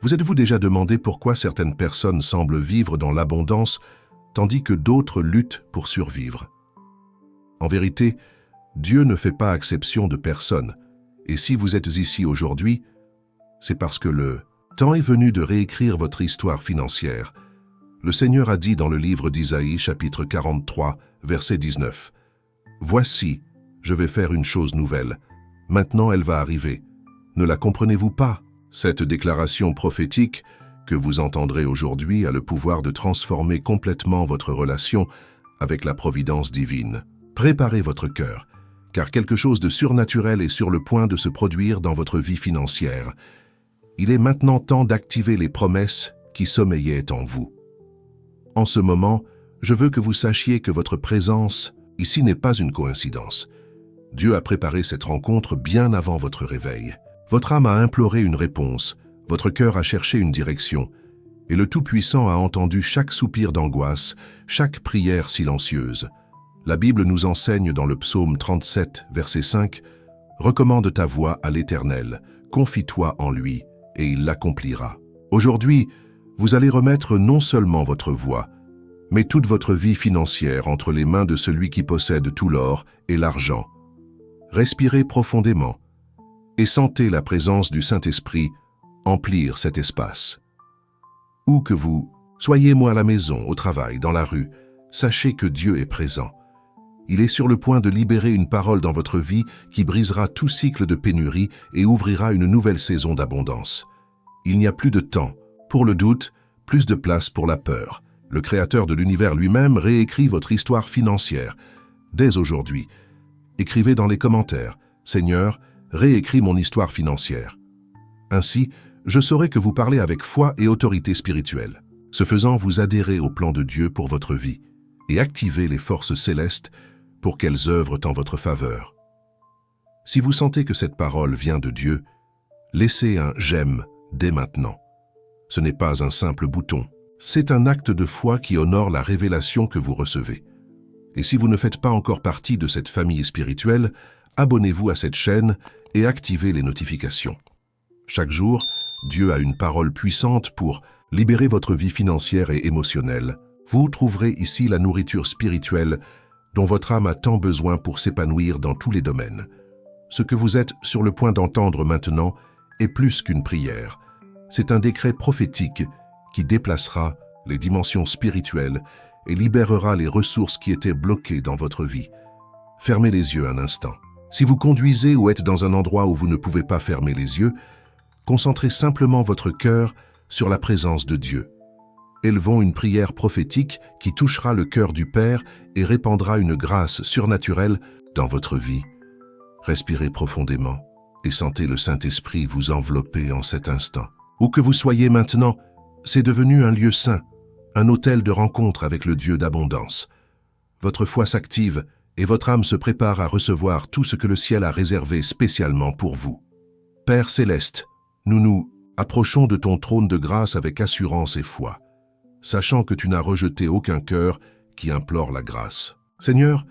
Vous êtes-vous déjà demandé pourquoi certaines personnes semblent vivre dans l'abondance tandis que d'autres luttent pour survivre? En vérité, Dieu ne fait pas exception de personne, et si vous êtes ici aujourd'hui, c'est parce que le temps est venu de réécrire votre histoire financière. Le Seigneur a dit dans le livre d'Isaïe, chapitre 43, verset 19, « Voici, je vais faire une chose nouvelle. Maintenant elle va arriver. Ne la comprenez-vous pas ?» Cette déclaration prophétique que vous entendrez aujourd'hui a le pouvoir de transformer complètement votre relation avec la providence divine. Préparez votre cœur, car quelque chose de surnaturel est sur le point de se produire dans votre vie financière. Il est maintenant temps d'activer les promesses qui sommeillaient en vous. En ce moment, je veux que vous sachiez que votre présence ici n'est pas une coïncidence. Dieu a préparé cette rencontre bien avant votre réveil. Votre âme a imploré une réponse, votre cœur a cherché une direction, et le Tout-Puissant a entendu chaque soupir d'angoisse, chaque prière silencieuse. La Bible nous enseigne dans le psaume 37, verset 5, « Recommande ta voie à l'Éternel, confie-toi en lui, et il l'accomplira. » Aujourd'hui, vous allez remettre non seulement votre voix, mais toute votre vie financière entre les mains de celui qui possède tout l'or et l'argent. Respirez profondément et sentez la présence du Saint-Esprit emplir cet espace. Où que vous soyez, moi à la maison, au travail, dans la rue, sachez que Dieu est présent. Il est sur le point de libérer une parole dans votre vie qui brisera tout cycle de pénurie et ouvrira une nouvelle saison d'abondance. Il n'y a plus de temps pour le doute, plus de place pour la peur. Le Créateur de l'univers lui-même réécrit votre histoire financière. Dès aujourd'hui, écrivez dans les commentaires « Seigneur, réécris mon histoire financière ». Ainsi, je saurai que vous parlez avec foi et autorité spirituelle. Ce faisant, vous adhérez au plan de Dieu pour votre vie et activez les forces célestes pour qu'elles œuvrent en votre faveur. Si vous sentez que cette parole vient de Dieu, laissez un « j'aime » dès maintenant. Ce n'est pas un simple bouton, c'est un acte de foi qui honore la révélation que vous recevez. Et si vous ne faites pas encore partie de cette famille spirituelle, abonnez-vous à cette chaîne et activez les notifications. Chaque jour, Dieu a une parole puissante pour libérer votre vie financière et émotionnelle. Vous trouverez ici la nourriture spirituelle dont votre âme a tant besoin pour s'épanouir dans tous les domaines. Ce que vous êtes sur le point d'entendre maintenant est plus qu'une prière. C'est un décret prophétique qui déplacera les dimensions spirituelles et libérera les ressources qui étaient bloquées dans votre vie. Fermez les yeux un instant. Si vous conduisez ou êtes dans un endroit où vous ne pouvez pas fermer les yeux, concentrez simplement votre cœur sur la présence de Dieu. Élevons une prière prophétique qui touchera le cœur du Père et répandra une grâce surnaturelle dans votre vie. Respirez profondément et sentez le Saint-Esprit vous envelopper en cet instant. Où que vous soyez maintenant, c'est devenu un lieu saint, un autel de rencontre avec le Dieu d'abondance. Votre foi s'active et votre âme se prépare à recevoir tout ce que le ciel a réservé spécialement pour vous. Père céleste, nous nous approchons de ton trône de grâce avec assurance et foi, sachant que tu n'as rejeté aucun cœur qui implore la grâce. Seigneur,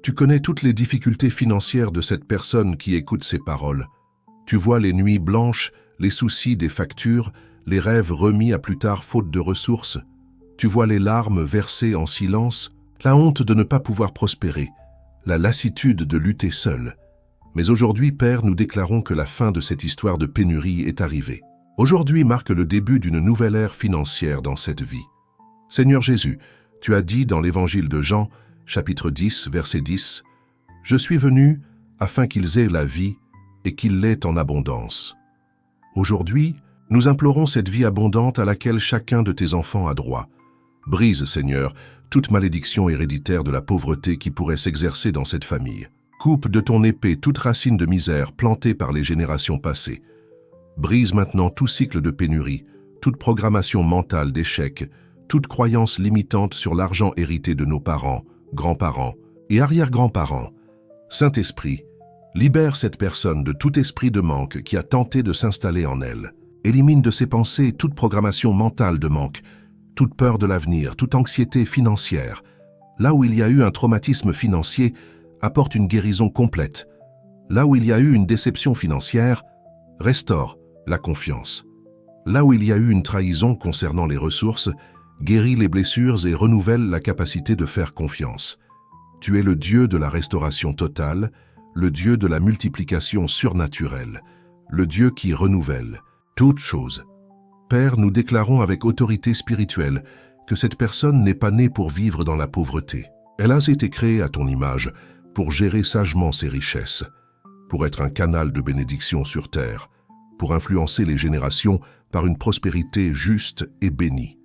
tu connais toutes les difficultés financières de cette personne qui écoute ces paroles. Tu vois les nuits blanches, les soucis des factures, les rêves remis à plus tard faute de ressources. Tu vois les larmes versées en silence, la honte de ne pas pouvoir prospérer, la lassitude de lutter seul. Mais aujourd'hui, Père, nous déclarons que la fin de cette histoire de pénurie est arrivée. Aujourd'hui marque le début d'une nouvelle ère financière dans cette vie. Seigneur Jésus, tu as dit dans l'évangile de Jean, chapitre 10, verset 10, « Je suis venu afin qu'ils aient la vie et qu'ils l'aient en abondance. » Aujourd'hui, nous implorons cette vie abondante à laquelle chacun de tes enfants a droit. Brise, Seigneur, toute malédiction héréditaire de la pauvreté qui pourrait s'exercer dans cette famille. Coupe de ton épée toute racine de misère plantée par les générations passées. Brise maintenant tout cycle de pénurie, toute programmation mentale d'échec, toute croyance limitante sur l'argent hérité de nos parents, grands-parents et arrière-grands-parents. Saint-Esprit, libère cette personne de tout esprit de manque qui a tenté de s'installer en elle. Élimine de ses pensées toute programmation mentale de manque, toute peur de l'avenir, toute anxiété financière. Là où il y a eu un traumatisme financier, apporte une guérison complète. Là où il y a eu une déception financière, restaure la confiance. Là où il y a eu une trahison concernant les ressources, guéris les blessures et renouvelle la capacité de faire confiance. Tu es le Dieu de la restauration totale, le Dieu de la multiplication surnaturelle, le Dieu qui renouvelle toutes choses. Père, nous déclarons avec autorité spirituelle que cette personne n'est pas née pour vivre dans la pauvreté. Elle a été créée à ton image pour gérer sagement ses richesses, pour être un canal de bénédiction sur terre, pour influencer les générations par une prospérité juste et bénie.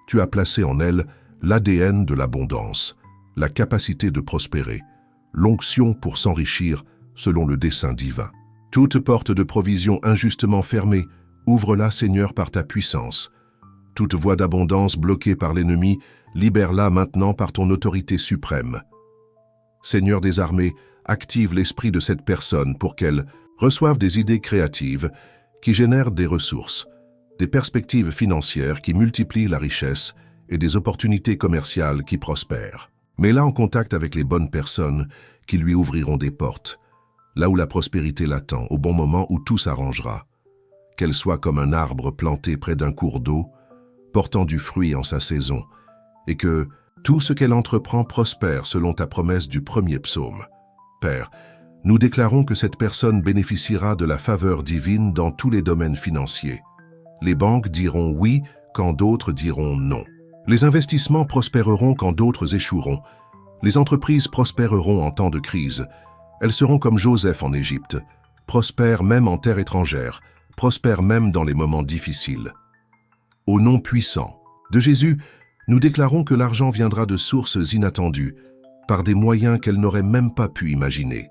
Tu as placé en elle l'ADN de l'abondance, la capacité de prospérer, l'onction pour s'enrichir selon le dessein divin. Toute porte de provision injustement fermée, ouvre-la, Seigneur, par ta puissance. Toute voie d'abondance bloquée par l'ennemi, libère-la maintenant par ton autorité suprême. Seigneur des armées, active l'esprit de cette personne pour qu'elle reçoive des idées créatives qui génèrent des ressources, des perspectives financières qui multiplient la richesse et des opportunités commerciales qui prospèrent. Mets-la en contact avec les bonnes personnes qui lui ouvriront des portes, là où la prospérité l'attend, au bon moment où tout s'arrangera. Qu'elle soit comme un arbre planté près d'un cours d'eau, portant du fruit en sa saison, et que tout ce qu'elle entreprend prospère selon ta promesse du premier psaume. Père, nous déclarons que cette personne bénéficiera de la faveur divine dans tous les domaines financiers. Les banques diront oui quand d'autres diront non. Les investissements prospéreront quand d'autres échoueront. Les entreprises prospéreront en temps de crise. Elles seront comme Joseph en Égypte, prospèrent même en terre étrangère, prospèrent même dans les moments difficiles. Au nom puissant de Jésus, nous déclarons que l'argent viendra de sources inattendues, par des moyens qu'elle n'aurait même pas pu imaginer.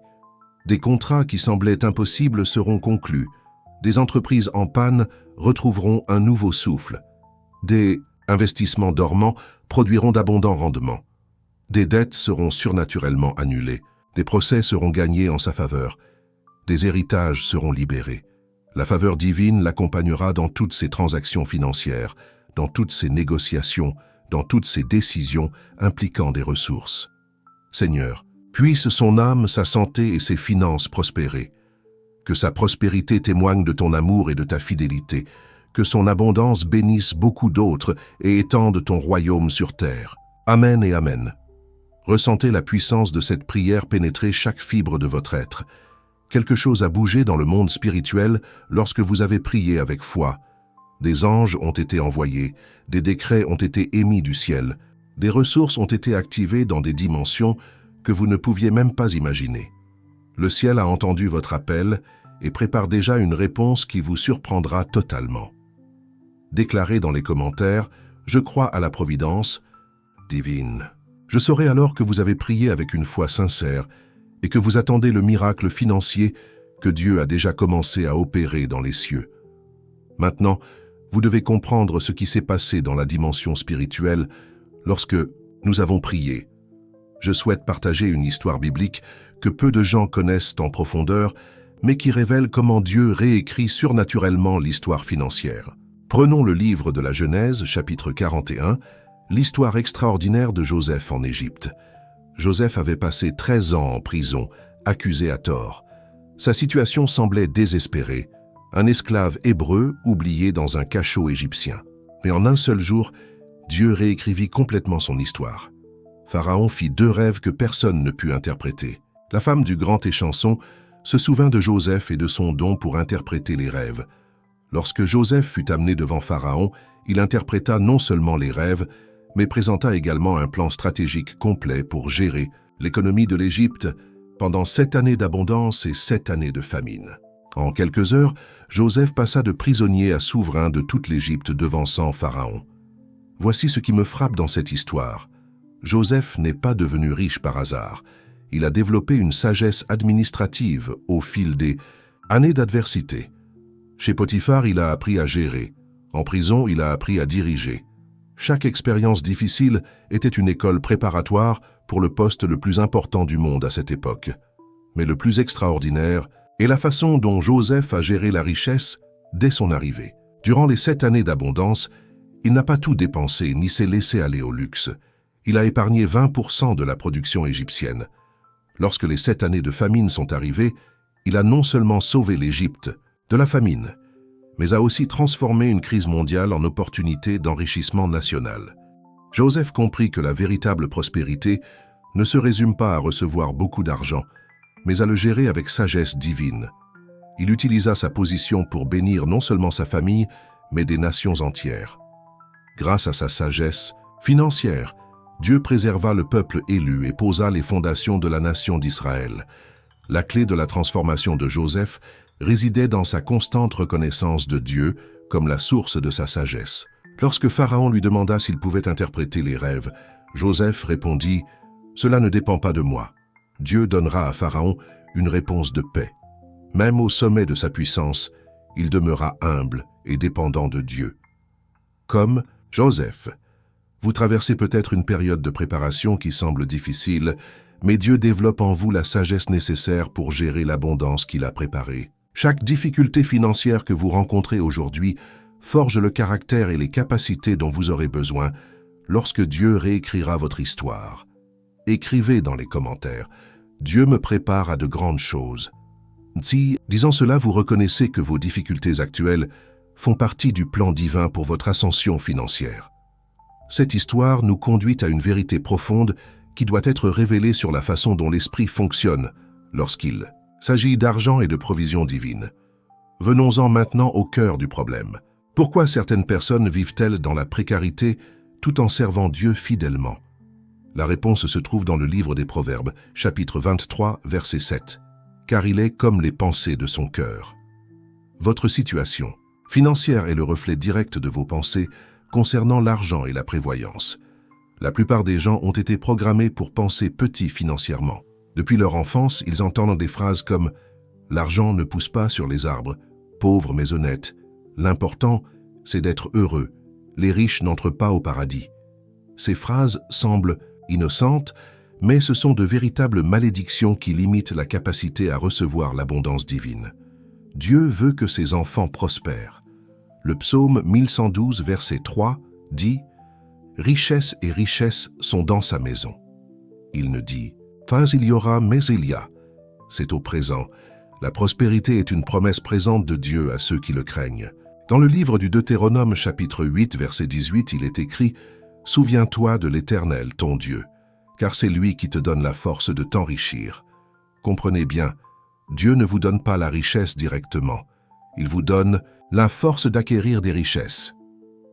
Des contrats qui semblaient impossibles seront conclus. Des entreprises en panne retrouveront un nouveau souffle. Des investissements dormants produiront d'abondants rendements. Des dettes seront surnaturellement annulées. Des procès seront gagnés en sa faveur. Des héritages seront libérés. La faveur divine l'accompagnera dans toutes ses transactions financières, dans toutes ses négociations, dans toutes ses décisions impliquant des ressources. Seigneur, puisse son âme, sa santé et ses finances prospérer. Que sa prospérité témoigne de ton amour et de ta fidélité. Que son abondance bénisse beaucoup d'autres et étende ton royaume sur terre. Amen et Amen. Ressentez la puissance de cette prière pénétrer chaque fibre de votre être. Quelque chose a bougé dans le monde spirituel lorsque vous avez prié avec foi. Des anges ont été envoyés, des décrets ont été émis du ciel, des ressources ont été activées dans des dimensions que vous ne pouviez même pas imaginer. Le ciel a entendu votre appel et prépare déjà une réponse qui vous surprendra totalement. Déclarez dans les commentaires « Je crois à la providence divine ». Je saurai alors que vous avez prié avec une foi sincère et que vous attendez le miracle financier que Dieu a déjà commencé à opérer dans les cieux. Maintenant, vous devez comprendre ce qui s'est passé dans la dimension spirituelle lorsque nous avons prié. Je souhaite partager une histoire biblique que peu de gens connaissent en profondeur, mais qui révèle comment Dieu réécrit surnaturellement l'histoire financière. Prenons le livre de la Genèse, chapitre 41, l'histoire extraordinaire de Joseph en Égypte. Joseph avait passé 13 ans en prison, accusé à tort. Sa situation semblait désespérée, un esclave hébreu oublié dans un cachot égyptien. Mais en un seul jour, Dieu réécrivit complètement son histoire. Pharaon fit 2 rêves que personne ne put interpréter. La femme du grand échanson se souvint de Joseph et de son don pour interpréter les rêves. Lorsque Joseph fut amené devant Pharaon, il interpréta non seulement les rêves, mais présenta également un plan stratégique complet pour gérer l'économie de l'Égypte pendant 7 années d'abondance et 7 années de famine. En quelques heures, Joseph passa de prisonnier à souverain de toute l'Égypte devançant Pharaon. Voici ce qui me frappe dans cette histoire. Joseph n'est pas devenu riche par hasard. Il a développé une sagesse administrative au fil des années d'adversité. Chez Potiphar, il a appris à gérer. En prison, il a appris à diriger. Chaque expérience difficile était une école préparatoire pour le poste le plus important du monde à cette époque. Mais le plus extraordinaire est la façon dont Joseph a géré la richesse dès son arrivée. Durant les 7 années d'abondance, il n'a pas tout dépensé ni s'est laissé aller au luxe. Il a épargné 20% de la production égyptienne. Lorsque les 7 années de famine sont arrivées, il a non seulement sauvé l'Égypte de la famine, mais a aussi transformé une crise mondiale en opportunité d'enrichissement national. Joseph comprit que la véritable prospérité ne se résume pas à recevoir beaucoup d'argent, mais à le gérer avec sagesse divine. Il utilisa sa position pour bénir non seulement sa famille, mais des nations entières. Grâce à sa sagesse financière, Dieu préserva le peuple élu et posa les fondations de la nation d'Israël. La clé de la transformation de Joseph résidait dans sa constante reconnaissance de Dieu comme la source de sa sagesse. Lorsque Pharaon lui demanda s'il pouvait interpréter les rêves, Joseph répondit « Cela ne dépend pas de moi. Dieu donnera à Pharaon une réponse de paix. » Même au sommet de sa puissance, il demeura humble et dépendant de Dieu. Comme Joseph, vous traversez peut-être une période de préparation qui semble difficile, mais Dieu développe en vous la sagesse nécessaire pour gérer l'abondance qu'il a préparée. Chaque difficulté financière que vous rencontrez aujourd'hui forge le caractère et les capacités dont vous aurez besoin lorsque Dieu réécrira votre histoire. Écrivez dans les commentaires « Dieu me prépare à de grandes choses ». Si, disant cela, vous reconnaissez que vos difficultés actuelles font partie du plan divin pour votre ascension financière. Cette histoire nous conduit à une vérité profonde qui doit être révélée sur la façon dont l'esprit fonctionne lorsqu'il s'agit d'argent et de provisions divines. Venons-en maintenant au cœur du problème. Pourquoi certaines personnes vivent-elles dans la précarité tout en servant Dieu fidèlement? La réponse se trouve dans le livre des Proverbes, chapitre 23, verset 7. Car il est comme les pensées de son cœur. Votre situation financière est le reflet direct de vos pensées concernant l'argent et la prévoyance. La plupart des gens ont été programmés pour penser petit financièrement. Depuis leur enfance, ils entendent des phrases comme « L'argent ne pousse pas sur les arbres, pauvre mais honnête. L'important, c'est d'être heureux. Les riches n'entrent pas au paradis. » Ces phrases semblent innocentes, mais ce sont de véritables malédictions qui limitent la capacité à recevoir l'abondance divine. Dieu veut que ses enfants prospèrent. Le psaume 1112, verset 3, dit « Richesse et richesse sont dans sa maison. » Il ne dit « Pas il y aura, mais il y a. » C'est au présent. La prospérité est une promesse présente de Dieu à ceux qui le craignent. Dans le livre du Deutéronome, chapitre 8, verset 18, il est écrit « Souviens-toi de l'Éternel, ton Dieu. » car c'est lui qui te donne la force de t'enrichir. Comprenez bien, Dieu ne vous donne pas la richesse directement. Il vous donne la force d'acquérir des richesses.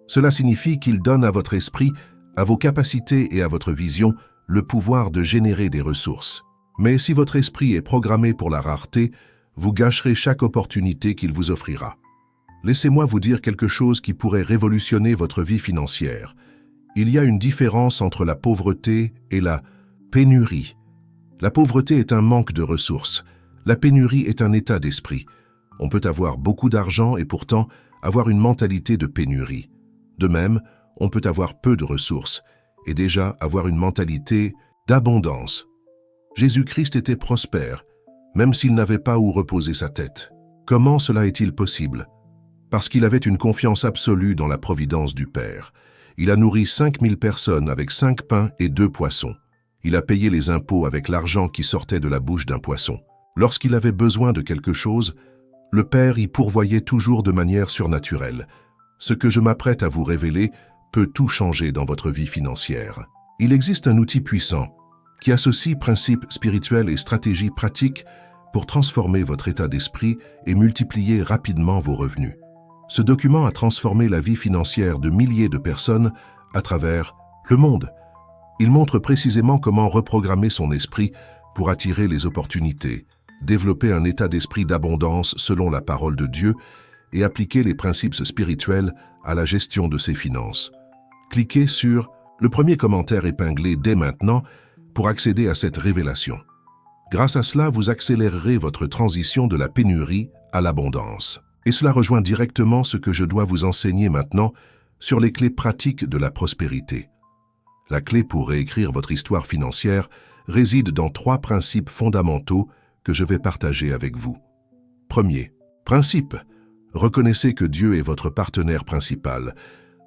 Cela signifie qu'il donne à votre esprit, à vos capacités et à votre vision le pouvoir de générer des ressources. Mais si votre esprit est programmé pour la rareté, vous gâcherez chaque opportunité qu'il vous offrira. Laissez-moi vous dire quelque chose qui pourrait révolutionner votre vie financière. Il y a une différence entre la pauvreté et la pénurie. La pauvreté est un manque de ressources. La pénurie est un état d'esprit. On peut avoir beaucoup d'argent et pourtant avoir une mentalité de pénurie. De même, on peut avoir peu de ressources et déjà avoir une mentalité d'abondance. Jésus-Christ était prospère, même s'il n'avait pas où reposer sa tête. Comment cela est-il possible? Parce qu'il avait une confiance absolue dans la providence du Père. Il a nourri 5000 personnes avec 5 pains et 2 poissons. Il a payé les impôts avec l'argent qui sortait de la bouche d'un poisson. Lorsqu'il avait besoin de quelque chose, le Père y pourvoyait toujours de manière surnaturelle. Ce que je m'apprête à vous révéler peut tout changer dans votre vie financière. Il existe un outil puissant qui associe principes spirituels et stratégies pratiques pour transformer votre état d'esprit et multiplier rapidement vos revenus. Ce document a transformé la vie financière de milliers de personnes à travers le monde. Il montre précisément comment reprogrammer son esprit pour attirer les opportunités, développer un état d'esprit d'abondance selon la parole de Dieu et appliquer les principes spirituels à la gestion de ses finances. Cliquez sur le premier commentaire épinglé dès maintenant pour accéder à cette révélation. Grâce à cela, vous accélérerez votre transition de la pénurie à l'abondance. Et cela rejoint directement ce que je dois vous enseigner maintenant sur les clés pratiques de la prospérité. La clé pour réécrire votre histoire financière réside dans 3 principes fondamentaux que je vais partager avec vous. Premier principe, reconnaissez que Dieu est votre partenaire principal.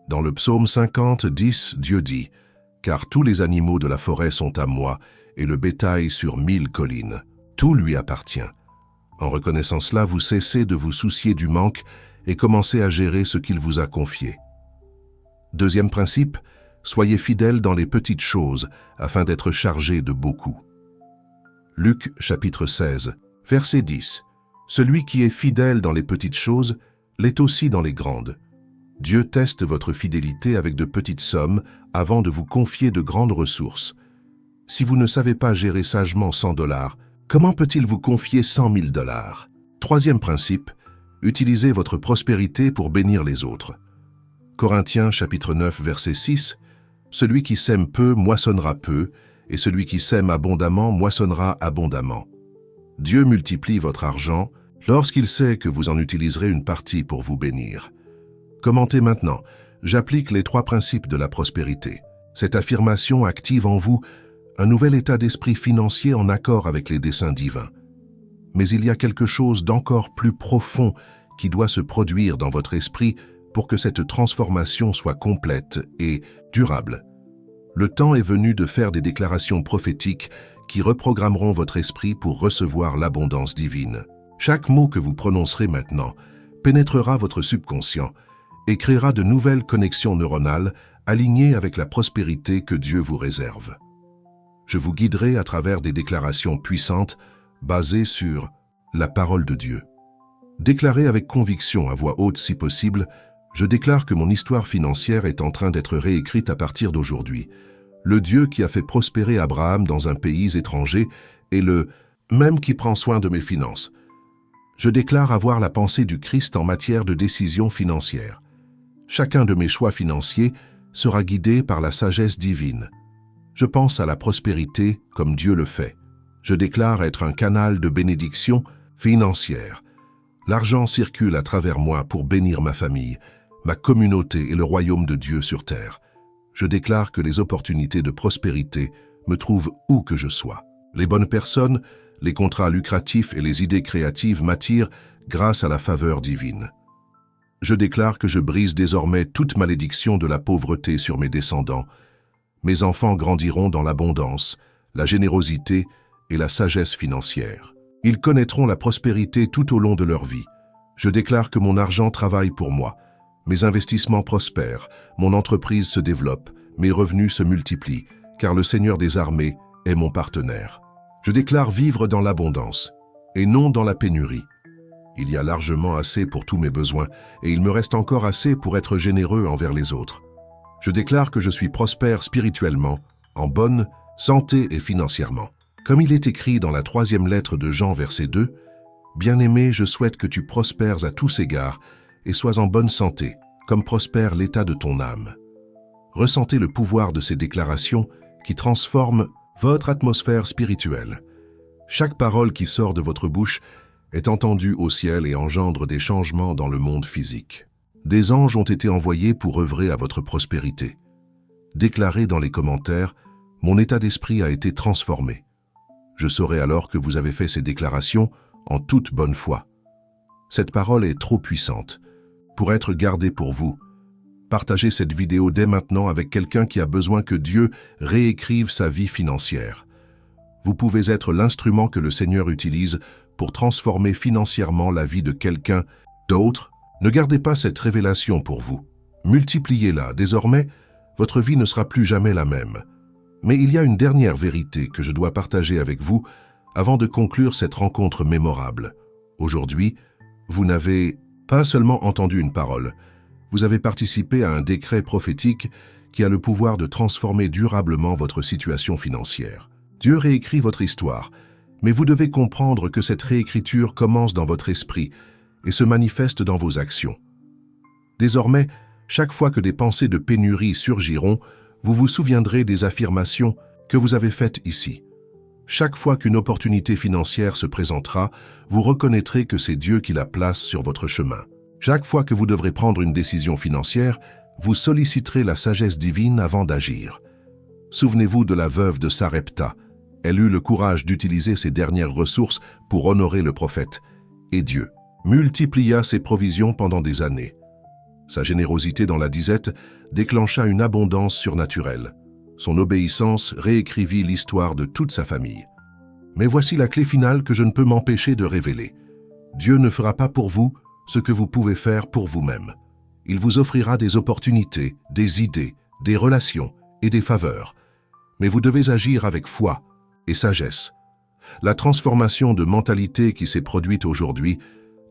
Dans le psaume 50, 10, Dieu dit « Car tous les animaux de la forêt sont à moi, et le bétail sur 1000 collines. Tout lui appartient. » En reconnaissant cela, vous cessez de vous soucier du manque et commencez à gérer ce qu'il vous a confié. Deuxième principe, soyez fidèles dans les petites choses afin d'être chargés de beaucoup. Luc chapitre 16, verset 10. Celui qui est fidèle dans les petites choses l'est aussi dans les grandes. Dieu teste votre fidélité avec de petites sommes avant de vous confier de grandes ressources. Si vous ne savez pas gérer sagement 100 $, comment peut-il vous confier 100 000 $? Troisième principe, utilisez votre prospérité pour bénir les autres. Corinthiens chapitre 9 verset 6, celui qui sème peu moissonnera peu, et celui qui sème abondamment moissonnera abondamment. Dieu multiplie votre argent lorsqu'il sait que vous en utiliserez une partie pour vous bénir. Commentez maintenant, j'applique les 3 principes de la prospérité. Cette affirmation active en vous un nouvel état d'esprit financier en accord avec les desseins divins. Mais il y a quelque chose d'encore plus profond qui doit se produire dans votre esprit pour que cette transformation soit complète et durable. Le temps est venu de faire des déclarations prophétiques qui reprogrammeront votre esprit pour recevoir l'abondance divine. Chaque mot que vous prononcerez maintenant pénétrera votre subconscient et créera de nouvelles connexions neuronales alignées avec la prospérité que Dieu vous réserve. Je vous guiderai à travers des déclarations puissantes basées sur la parole de Dieu. Déclarez avec conviction à voix haute si possible, je déclare que mon histoire financière est en train d'être réécrite à partir d'aujourd'hui. Le Dieu qui a fait prospérer Abraham dans un pays étranger est le même qui prend soin de mes finances. Je déclare avoir la pensée du Christ en matière de décision financière. Chacun de mes choix financiers sera guidé par la sagesse divine. Je pense à la prospérité comme Dieu le fait. Je déclare être un canal de bénédiction financière. L'argent circule à travers moi pour bénir ma famille, ma communauté et le royaume de Dieu sur terre. Je déclare que les opportunités de prospérité me trouvent où que je sois. Les bonnes personnes, les contrats lucratifs et les idées créatives m'attirent grâce à la faveur divine. Je déclare que je brise désormais toute malédiction de la pauvreté sur mes descendants. Mes enfants grandiront dans l'abondance, la générosité et la sagesse financière. Ils connaîtront la prospérité tout au long de leur vie. Je déclare que mon argent travaille pour moi. Mes investissements prospèrent, mon entreprise se développe, mes revenus se multiplient, car le Seigneur des armées est mon partenaire. Je déclare vivre dans l'abondance, et non dans la pénurie. Il y a largement assez pour tous mes besoins, et il me reste encore assez pour être généreux envers les autres. Je déclare que je suis prospère spirituellement, en bonne santé et financièrement. Comme il est écrit dans la 3e lettre de Jean, verset 2, « Bien-aimé, je souhaite que tu prospères à tous égards et sois en bonne santé, comme prospère l'état de ton âme. » Ressentez le pouvoir de ces déclarations qui transforment votre atmosphère spirituelle. Chaque parole qui sort de votre bouche est entendue au ciel et engendre des changements dans le monde physique. Des anges ont été envoyés pour œuvrer à votre prospérité. Déclarez dans les commentaires « Mon état d'esprit a été transformé ». Je saurai alors que vous avez fait ces déclarations en toute bonne foi. Cette parole est trop puissante pour être gardée pour vous. Partagez cette vidéo dès maintenant avec quelqu'un qui a besoin que Dieu réécrive sa vie financière. Vous pouvez être l'instrument que le Seigneur utilise pour transformer financièrement la vie de quelqu'un d'autre. Ne gardez pas cette révélation pour vous. Multipliez-la. Désormais, votre vie ne sera plus jamais la même. Mais il y a une dernière vérité que je dois partager avec vous avant de conclure cette rencontre mémorable. Aujourd'hui, vous n'avez pas seulement entendu une parole, vous avez participé à un décret prophétique qui a le pouvoir de transformer durablement votre situation financière. Dieu réécrit votre histoire, mais vous devez comprendre que cette réécriture commence dans votre esprit et se manifeste dans vos actions. Désormais, chaque fois que des pensées de pénurie surgiront, vous vous souviendrez des affirmations que vous avez faites ici. Chaque fois qu'une opportunité financière se présentera, vous reconnaîtrez que c'est Dieu qui la place sur votre chemin. Chaque fois que vous devrez prendre une décision financière, vous solliciterez la sagesse divine avant d'agir. Souvenez-vous de la veuve de Sarepta. Elle eut le courage d'utiliser ses dernières ressources pour honorer le prophète. Et Dieu multiplia ses provisions pendant des années. Sa générosité dans la disette déclencha une abondance surnaturelle. Son obéissance réécrivit l'histoire de toute sa famille. Mais voici la clé finale que je ne peux m'empêcher de révéler. Dieu ne fera pas pour vous ce que vous pouvez faire pour vous-même. Il vous offrira des opportunités, des idées, des relations et des faveurs. Mais vous devez agir avec foi et sagesse. La transformation de mentalité qui s'est produite aujourd'hui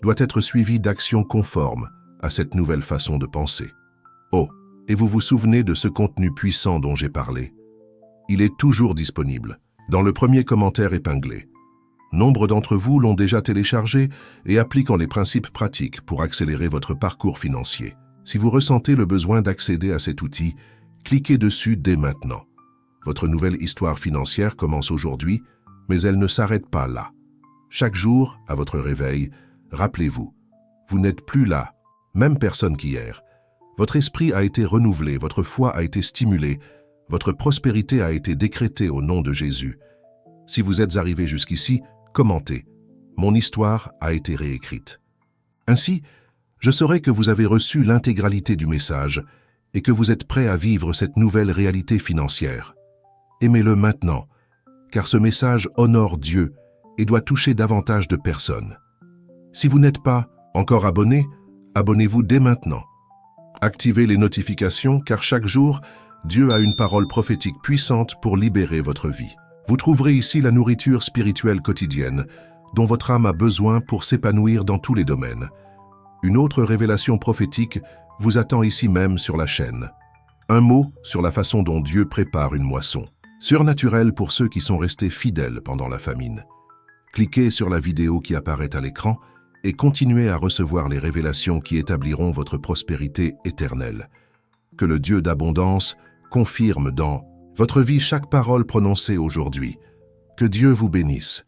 doit être suivie d'actions conformes à cette nouvelle façon de penser. Oh, et vous vous souvenez de ce contenu puissant dont j'ai parlé? Il est toujours disponible, dans le premier commentaire épinglé. Nombre d'entre vous l'ont déjà téléchargé et appliquent les principes pratiques pour accélérer votre parcours financier. Si vous ressentez le besoin d'accéder à cet outil, cliquez dessus dès maintenant. Votre nouvelle histoire financière commence aujourd'hui, mais elle ne s'arrête pas là. Chaque jour, à votre réveil, rappelez-vous, vous n'êtes plus la même personne qu'hier. Votre esprit a été renouvelé, votre foi a été stimulée, votre prospérité a été décrétée au nom de Jésus. Si vous êtes arrivé jusqu'ici, commentez. Mon histoire a été réécrite. Ainsi, je saurai que vous avez reçu l'intégralité du message et que vous êtes prêt à vivre cette nouvelle réalité financière. Aimez-le maintenant, car ce message honore Dieu et doit toucher davantage de personnes. Si vous n'êtes pas encore abonné, abonnez-vous dès maintenant. Activez les notifications car chaque jour, Dieu a une parole prophétique puissante pour libérer votre vie. Vous trouverez ici la nourriture spirituelle quotidienne dont votre âme a besoin pour s'épanouir dans tous les domaines. Une autre révélation prophétique vous attend ici même sur la chaîne. Un mot sur la façon dont Dieu prépare une moisson. Surnaturel pour ceux qui sont restés fidèles pendant la famine. Cliquez sur la vidéo qui apparaît à l'écran et continuez à recevoir les révélations qui établiront votre prospérité éternelle. Que le Dieu d'abondance confirme dans votre vie chaque parole prononcée aujourd'hui. Que Dieu vous bénisse.